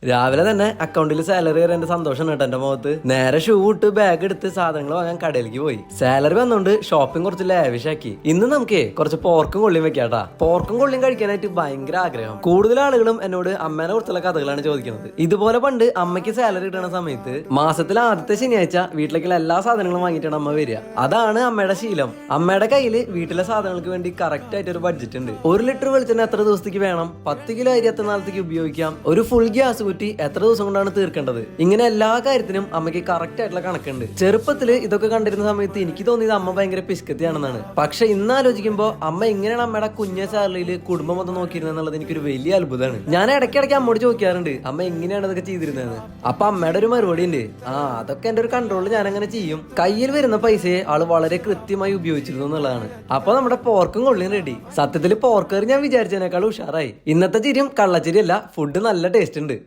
രാവിലെ തന്നെ അക്കൗണ്ടിൽ സാലറി വരാൻ എന്റെ സന്തോഷം കേട്ടോ എന്റെ മുഖത്ത്. നേരെ ഷൂ ഇട്ട് ബാഗ് എടുത്ത് സാധനങ്ങൾ വാങ്ങാൻ കടയിലേക്ക് പോയി. സാലറി വന്നോണ്ട് ഷോപ്പിംഗ് കുറച്ച് ലാവിഷാക്കി. ഇന്ന് നമുക്ക് കുറച്ച് പോർക്കും കൊള്ളിയും വെക്കാട്ടാ. പോർക്കും കൊള്ളിയും കഴിക്കാനായിട്ട് ഭയങ്കര ആഗ്രഹം. കൂടുതൽ ആളുകളും എന്നോട് അമ്മേനെ കുറിച്ചുള്ള കഥകളാണ് ചോദിക്കുന്നത്. ഇതുപോലെ പണ്ട് അമ്മയ്ക്ക് സാലറി കിട്ടുന്ന സമയത്ത് മാസത്തിൽ ആദ്യത്തെ ശനിയാഴ്ച വീട്ടിലേക്കുള്ള എല്ലാ സാധനങ്ങളും വാങ്ങിയിട്ടാണ് അമ്മ വരിക. അതാണ് അമ്മയുടെ ശീലം. അമ്മയുടെ കയ്യിൽ വീട്ടിലെ സാധനങ്ങൾക്ക് വേണ്ടി കറക്റ്റ് ആയിട്ട് ഒരു ബഡ്ജറ്റ് ഉണ്ട്. 1 ലിറ്റർ വെളിച്ചെണ്ണ എത്ര ദിവസത്തേക്ക് വേണം, 10 കിലോ അരി എത്ര നാളത്തേക്ക് ഉപയോഗിക്കാം, ഒരു ഫുൾ ഗ്യാസ് കുറ്റി എത്ര ദിവസം കൊണ്ടാണ് തീർക്കേണ്ടത്, ഇങ്ങനെ എല്ലാ കാര്യത്തിനും അമ്മയ്ക്ക് കറക്റ്റ് ആയിട്ടുള്ള കണക്കുണ്ട്. ചെറുപ്പത്തിൽ ഇതൊക്കെ കണ്ടിരുന്ന സമയത്ത് എനിക്ക് തോന്നിയത് അമ്മ ഭയങ്കര പിസ്കത്തിയാണെന്നാണ്. പക്ഷെ ഇന്ന് ആലോചിക്കുമ്പോൾ അമ്മ എങ്ങനെയാണ് അമ്മയുടെ കുഞ്ഞ സാലറിയിൽ കുടുംബം മൊത്തം നോക്കിയിരുന്നത് എന്നുള്ളത് എനിക്കൊരു വലിയ അത്ഭുതമാണ്. ഞാൻ ഇടയ്ക്കിടയ്ക്ക് അമ്മോട് ചോദിക്കാറുണ്ട് അമ്മ എങ്ങനെയാണ് ഇതൊക്കെ ചെയ്തിരുന്നതെന്ന്. അപ്പൊ അമ്മയുടെ ഒരു മറുപടി ഉണ്ട്, അതൊക്കെ എന്റെ ഒരു കൺട്രോളിൽ ഞാൻ അങ്ങനെ ചെയ്യും. കയ്യിൽ വരുന്ന പൈസയെ ആള് വളരെ കൃത്യമായി ഉപയോഗിച്ചിരുന്നു എന്നുള്ളതാണ്. അപ്പൊ നമ്മുടെ പോർക്കും കൊള്ളിയും റെഡി. സത്യത്തിൽ പോർക്ക് കറി ഞാൻ വിചാരിച്ചതിനേക്കാൾ ഉഷാറായി. ഇന്നത്തെ ചിരിയും കള്ളച്ചിരിയല്ല, ഫുഡ് നല്ല ടേസ്റ്റ് ഉണ്ട്.